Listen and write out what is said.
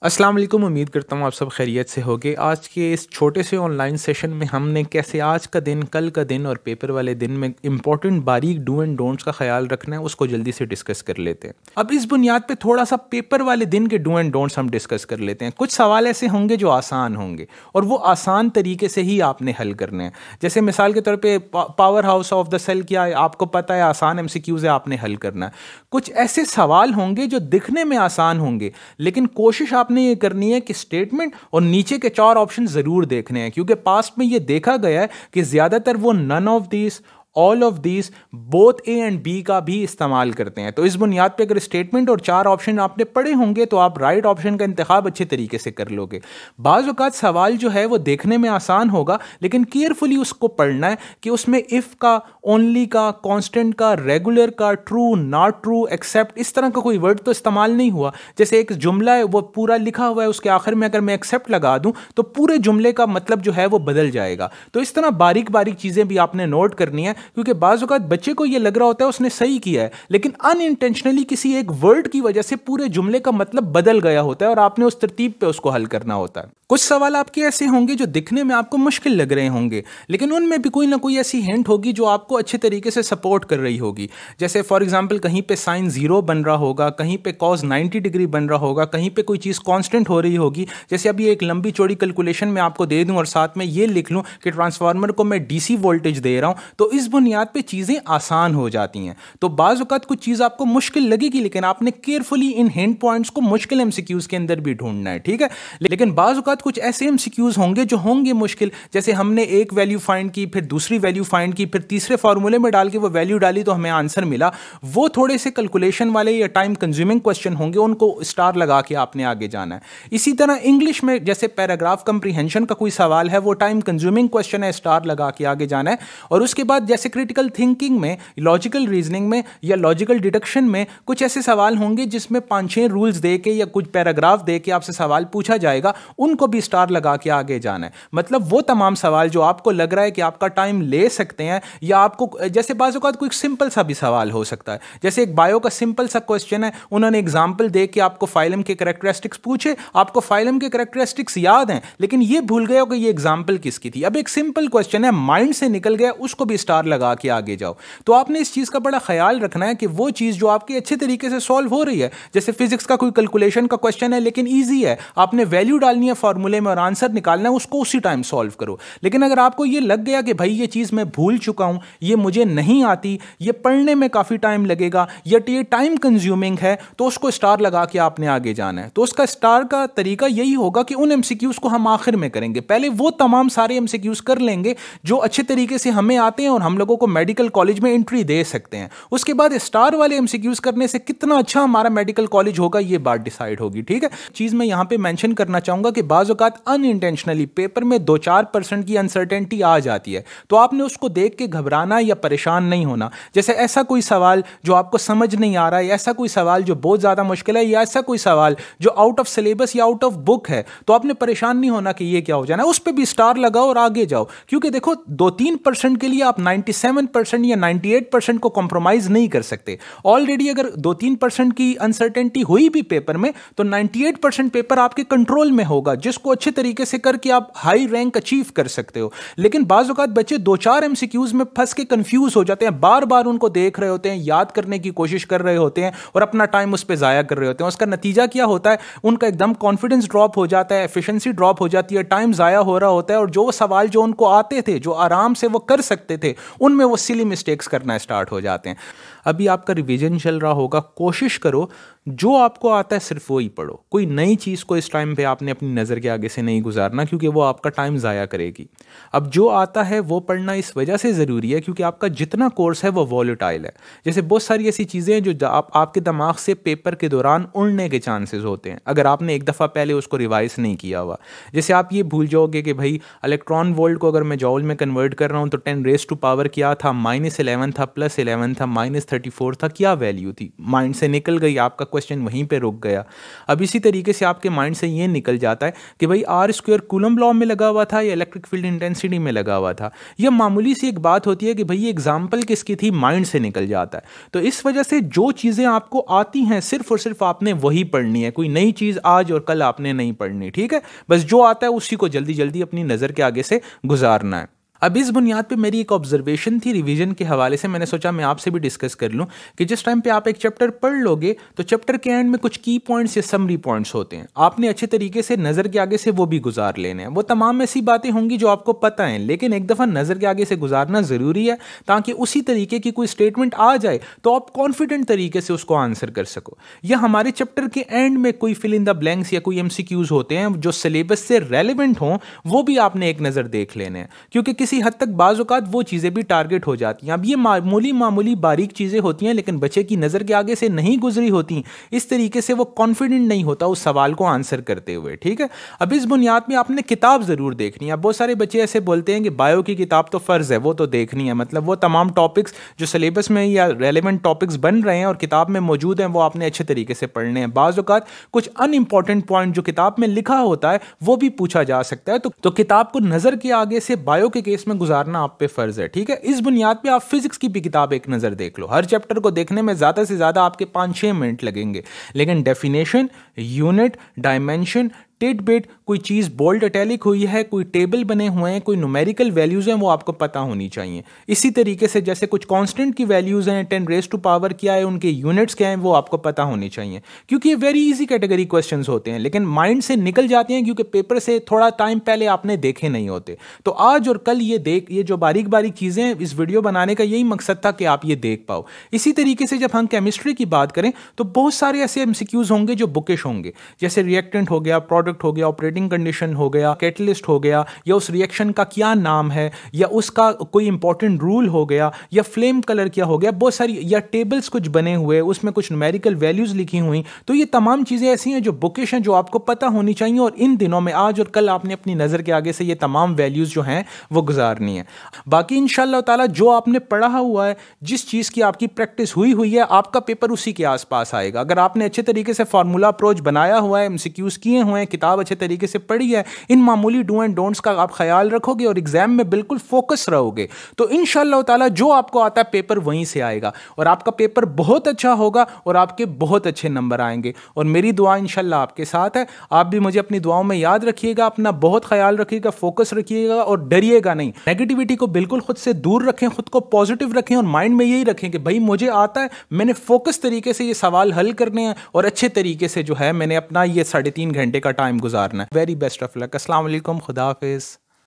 अस्सलाम वालेकुम। उम्मीद करता हूँ आप सब खैरियत से होगे। आज के इस छोटे से ऑनलाइन सेशन में हमने कैसे आज का दिन, कल का दिन और पेपर वाले दिन में इंपॉर्टेंट बारीक डू एंड डोंट्स का ख्याल रखना है, उसको जल्दी से डिस्कस कर लेते हैं। अब इस बुनियाद पे थोड़ा सा पेपर वाले दिन के डू एंड डोंट्स हम डिस्कस कर लेते हैं। कुछ सवाल ऐसे होंगे जो आसान होंगे और वो आसान तरीके से ही आपने हल करने हैं। जैसे मिसाल के तौर पर power house of the cell क्या है, आपको पता है, आसान एमसीक्यूज है, आपने हल करना है। कुछ ऐसे सवाल होंगे जो दिखने में आसान होंगे, लेकिन कोशिश आपने ये करनी है कि स्टेटमेंट और नीचे के चार ऑप्शन जरूर देखने हैं, क्योंकि पास्ट में ये देखा गया है कि ज्यादातर वो none of this, all of this, both A and B का भी इस्तेमाल करते हैं। तो इस बुनियाद पे अगर स्टेटमेंट और चार ऑप्शन आपने पढ़े होंगे तो आप राइट ऑप्शन का इंतखाब अच्छे तरीके से कर लोगे। बाज़ औक़ात सवाल जो है वो देखने में आसान होगा, लेकिन केयरफुली उसको पढ़ना है कि उसमें इफ़ का, ओनली का, कांस्टेंट का, रेगुलर का, ट्रू, नॉट ट्रू, एक्सेप्ट, इस तरह का कोई वर्ड तो इस्तेमाल नहीं हुआ। जैसे एक जुमला है वो पूरा लिखा हुआ है, उसके आखिर में अगर मैं एक्सेप्ट लगा दूं तो पूरे जुमले का मतलब जो है वो बदल जाएगा। तो इस तरह बारीक बारीक चीज़ें भी आपने नोट करनी है, क्योंकि बाज़ औक़ात बच्चे को ये लग रहा होता है उसने सही किया है, लेकिन अनइंटेंशनली किसी एक वर्ड की वजह से पूरे जुमले का मतलब बदल गया होता है और आपने उस तरतीब पे उसको हल करना होता है। कुछ सवाल आपके ऐसे होंगे जो दिखने में आपको मुश्किल लग रहे होंगे, लेकिन उनमें भी कोई ना कोई ऐसी हिंट होगी जो आपको अच्छे तरीके से सपोर्ट कर रही होगी। जैसे फॉर एग्जांपल कहीं पे साइन 0 बन रहा होगा, कहीं पे कॉस 90 डिग्री बन रहा होगा, कहीं पे कोई चीज़ कांस्टेंट हो रही होगी। जैसे अभी एक लंबी चौड़ी कैलकुलेशन मैं आपको दे दूं और साथ में ये लिख लूं कि ट्रांसफार्मर को मैं डीसी वोल्टेज दे रहा हूं, तो इस बुनियाद पे चीज़ें आसान हो जाती हैं। तो बाज़ औक़ात कुछ चीज़ आपको मुश्किल लगेगी, लेकिन आपने केयरफुली इन हिंट पॉइंट्स को मुश्किल एमसीक्यूज़ के अंदर भी ढूंढना है, ठीक है। लेकिन बाज़ औक़ात कुछ ऐसे एमसीक्यूज़ होंगे जो होंगे मुश्किल। जैसे हमने एक वैल्यू फाइंड की, फिर दूसरी वैल्यू फाइंड की, फिर तीसरे फार्मूले में डाल के वो वैल्यू डाली तो हमें आंसर मिला। वो थोड़े से कैलकुलेशन वाले या टाइम कंज्यूमिंग क्वेश्चन होंगे, उनको स्टार लगा के आपने आगे जाना है। इसी तरह इंग्लिश में जैसे पैराग्राफ कंप्रीहेंशन का कोई सवाल है, वो टाइम कंज्यूमिंग क्वेश्चन है, स्टार लगा के आगे जाना है। और उसके बाद जैसे क्रिटिकल थिंकिंग में, लॉजिकल रीजनिंग में या लॉजिकल डिडक्शन में कुछ ऐसे सवाल होंगे जिसमें 5-6 रूल्स दे के या कुछ पैराग्राफ दे के आपसे सवाल पूछा जाएगा, उनको भी स्टार लगा के आगे जाना है। मतलब वो तमाम सवाल जो आपको लग रहा है कि आपका टाइम ले सकते हैं, या आपको जैसे बाज़ औक़ात कोई सिंपल सा भी सवाल हो सकता है। जैसे एक बायो का सिंपल सा क्वेश्चन है, उन्होंने एग्जाम्पल दे के आपको फाइलम के कैरेक्टरिस्टिक्स पूछे, आपको फाइलम के कैरेक्टरिस्टिक्स याद हैं, लेकिन ये भूल गए हो कि ये एग्जाम्पल किसकी थी। अब एक सिंपल क्वेश्चन है, माइंड से निकल गया, उसको भी स्टार लगा के आगे जाओ। तो आपने इस चीज़ का बड़ा ख्याल रखना है कि वो चीज़ जो आपकी अच्छे तरीके से सॉल्व हो रही है, जैसे फिजिक्स का कोई कैलकुलेशन का क्वेश्चन है लेकिन ईजी है, आपने वैल्यू डालनी है फार्मूले में और आंसर निकालना है, उसको उसी टाइम सॉल्व करो। लेकिन अगर आपको ये लग गया कि भाई ये चीज़ मैं भूल चुका हूं, ये मुझे नहीं आती, ये पढ़ने में काफ़ी टाइम लगेगा, या ये टाइम कंज्यूमिंग है, तो उसको स्टार लगा के आपने आगे जाना है। तो उसका स्टार का तरीका यही होगा कि उन एमसीक्यूज को हम आखिर में करेंगे। पहले वो तमाम सारे एमसीक्यूज कर लेंगे जो अच्छे तरीके से हमें आते हैं और हम लोगों को मेडिकल कॉलेज में एंट्री दे सकते हैं। उसके बाद स्टार वाले एमसीक्यूज करने से कितना अच्छा हमारा मेडिकल कॉलेज होगा, ये बात डिसाइड होगी, ठीक है। चीज़ मैं यहां पे मेंशन करना चाहूंगा कि बाज़ औक़ात अनइंटेंशनली पेपर में 2-4% की अनसर्टेनिटी आ जाती है, तो आपने उसको देख के घबराना या परेशान नहीं होना। जैसे ऐसा कोई सवाल जो आपको समझ नहीं आ रहा है, ऐसा कोई सवाल जो बहुत ज़्यादा मुश्किल है, या ऐसा कोई सवाल जो आउट ऑफ सिलेबस या आउट ऑफ बुक है, तो आपने परेशान नहीं होना कि ये क्या हो जाना है। उस पर भी स्टार लगाओ और आगे जाओ, क्योंकि देखो 2-3% के लिए आप 97% या 98% को कॉम्प्रोमाइज़ नहीं कर सकते। ऑलरेडी अगर 2-3% की अनसर्टेनिटी हुई भी पेपर में, तो 98% पेपर आपके कंट्रोल में होगा, जिसको अच्छे तरीके से करके आप हाई रैंक अचीव कर सकते हो। लेकिन बाज़ औक़ात बच्चे 2-4 एमसीक्यूज में फंस के कंफ्यूज हो जाते हैं, बार बार उनको देख रहे होते हैं, याद करने की कोशिश कर रहे होते हैं और अपना टाइम उस पर ज़ाया कर रहे होते हैं। उसका नतीजा क्या होता है, उनका एकदम कॉन्फिडेंस ड्रॉप हो जाता है, एफिशिएंसी ड्रॉप हो जाती है, टाइम ज़ाया हो रहा होता है, और जो सवाल जो उनको आते थे, जो आराम से वो कर सकते थे, उनमें वो सिली मिस्टेक्स करना स्टार्ट हो जाते हैं। अभी आपका रिवीजन चल रहा होगा, कोशिश करो जो आपको आता है सिर्फ वो ही पढ़ो। कोई नई चीज़ को इस टाइम पे आपने अपनी नज़र के आगे से नहीं गुजारना, क्योंकि वो आपका टाइम ज़ाया करेगी। अब जो आता है वो पढ़ना इस वजह से ज़रूरी है क्योंकि आपका जितना कोर्स है वो वॉलेटाइल है। जैसे बहुत सारी ऐसी चीज़ें हैं जो आपके दिमाग से पेपर के दौरान उड़ने के चांसेस होते हैं अगर आपने एक दफ़ा पहले उसको रिवाइज नहीं किया हुआ। जैसे आप ये भूल जाओगे कि भाई इलेक्ट्रॉन वोल्ट को अगर मैं जॉल में कन्वर्ट कर रहा हूँ तो 10 रेज़ टू पावर क्या था, -11 था, +11 था, -34 था, क्या वैल्यू थी? माइंड से निकल गई, आपका क्वेश्चन वहीं पे रुक गया। अब इसी तरीके से आपके माइंड से ये निकल जाता है कि भाई R² कूलम लॉ में लगा हुआ था या इलेक्ट्रिक फील्ड इंटेंसिटी में लगा हुआ था। यह मामूली सी एक बात होती है कि भाई ये एग्जाम्पल किसकी थी, माइंड से निकल जाता है। तो इस वजह से जो चीज़ें आपको आती हैं सिर्फ और सिर्फ आपने वही पढ़नी है, कोई नई चीज़ आज और कल आपने नहीं पढ़नी, ठीक है? बस जो आता है उसी को जल्दी जल्दी अपनी नज़र के आगे से गुजारना है। अब इस बुनियाद पे मेरी एक ऑब्जर्वेशन थी रिवीजन के हवाले से, मैंने सोचा मैं आपसे भी डिस्कस कर लूँ कि जिस टाइम पे आप एक चैप्टर पढ़ लोगे तो चैप्टर के एंड में कुछ की पॉइंट्स या समरी पॉइंट्स होते हैं, आपने अच्छे तरीके से नज़र के आगे से वो भी गुजार लेने हैं। वो तमाम ऐसी बातें होंगी जो आपको पता हैं, लेकिन एक दफ़ा नज़र के आगे से गुजारना ज़रूरी है ताकि उसी तरीके की कोई स्टेटमेंट आ जाए तो आप कॉन्फिडेंट तरीके से उसको आंसर कर सको। या हमारे चैप्टर के एंड में कोई फिल इन द ब्लैंक्स या कोई MCQs होते हैं जो सिलेबस से रेलिवेंट हों, वो भी आपने एक नज़र देख लेने हैं, क्योंकि किसी हद तक बाज़ औक़ात वो चीज़ें भी टारगेट हो जाती हैं। अब ये मामूली बारीक चीज़ें होती हैं लेकिन बच्चे की नज़र के आगे से नहीं गुजरी होती, इस तरीके से वो कॉन्फिडेंट नहीं होता उस सवाल को आंसर करते हुए, ठीक है? अब इस बुनियाद में आपने किताब ज़रूर देखनी है। बहुत सारे बच्चे ऐसे बोलते हैं कि बायो की किताब तो फ़र्ज़ है, वो तो देखनी है, मतलब वो तमाम टॉपिक्स जो सिलेबस में या रेलेवेंट टॉपिक्स बन रहे हैं और किताब में मौजूद हैं वो आपने अच्छे तरीके से पढ़ने हैं। बाज़ औक़ात कुछ अनइम्पॉर्टेंट पॉइंट जो किताब में लिखा होता है वो भी पूछा जा सकता है, तो किताब को नज़र के आगे से बायो के केस में गुजारना आप पे फर्ज है, ठीक है? इस बुनियाद पे आप फिजिक्स की भी किताब एक नज़र देख लो। हर चैप्टर को देखने में ज़्यादा से ज़्यादा आपके 5-6 मिनट लगेंगे, लेकिन definition, unit, dimension, tit bit, कोई चीज़ बोल्ड इटैलिक हुई है, कोई टेबल बने हुए हैं, कोई न्यूमेरिकल वैल्यूज़ हैं, वो आपको पता होनी चाहिए। इसी तरीके से जैसे कुछ कांस्टेंट की वैल्यूज़ हैं, 10 रेज़ टू पावर क्या है, उनके यूनिट्स क्या हैं, वो आपको पता होनी चाहिए, क्योंकि ये वेरी इजी कैटेगरी क्वेश्चंस होते हैं लेकिन माइंड से निकल जाते हैं क्योंकि पेपर से थोड़ा टाइम पहले आपने देखे नहीं होते। तो आज और कल ये जो बारीक बारीक चीज़ें हैं, इस वीडियो बनाने का यही मकसद था कि आप ये देख पाओ। इसी तरीके से जब हम केमिस्ट्री की बात करें तो बहुत सारे ऐसे MCQs होंगे जो बुकिश होंगे, जैसे रिएक्टेंट हो गया, प्रोडक्ट हो गया, ऑपरेटिंग कंडीशन हो गया, कैटलिस्ट हो गया, या उस रिएक्शन का क्या नाम है, या उसका कोई इंपॉर्टेंट रूल हो गया, या फ्लेम कलर क्या हो गया, बहुत सारी, या टेबल्स कुछ बने हुए उसमें कुछ न्यूमेरिकल वैल्यूज लिखी हुई। तो ये तमाम चीज़ें ऐसी हैं जो बुकिश हैं, जो आपको पता होनी चाहिए और इन दिनों में आज और कल आपने अपनी नज़र के आगे से ये तमाम वैल्यूज जो हैं वो गुजारनी है। बाकी इंशाअल्लाह ताला जो आपने पढ़ा हुआ है, जिस चीज़ की आपकी प्रैक्टिस हुई है, आपका पेपर उसी के आसपास आएगा। अगर आपने अच्छे तरीके से फार्मूला अप्रोच बनाया हुआ है, MCQs किए हुए हैं, किताब अच्छे तरीके से पढ़ी है, इन मामूली डू एंड डोंट्स का आप ख्याल रखोगे और एग्जाम में बिल्कुल फोकस रहोगे, तो इंशाअल्लाह ताला जो आपको आता है पेपर वहीं से आएगा और आपका पेपर बहुत अच्छा होगा और आपके बहुत अच्छे नंबर आएंगे। और मेरी दुआ इंशाअल्लाह आपके साथ है। आप भी मुझे अपनी दुआओं में याद रखिएगा, अपना बहुत ख्याल रखिएगा, फोकस रखिएगा और डरिएगा नहीं। नेगेटिविटी को बिल्कुल खुद से दूर रखें, खुद को पॉजिटिव रखें और माइंड में यही रखें कि भाई मुझे आता है, मैंने फोकस तरीके से ये सवाल हल करने हैं और अच्छे तरीके से जो है मैंने अपना ये 3.5 घंटे का टाइम गुजारना है। Very best of luck. अस्सलाम वालेकुम, खुदा हाफिज़।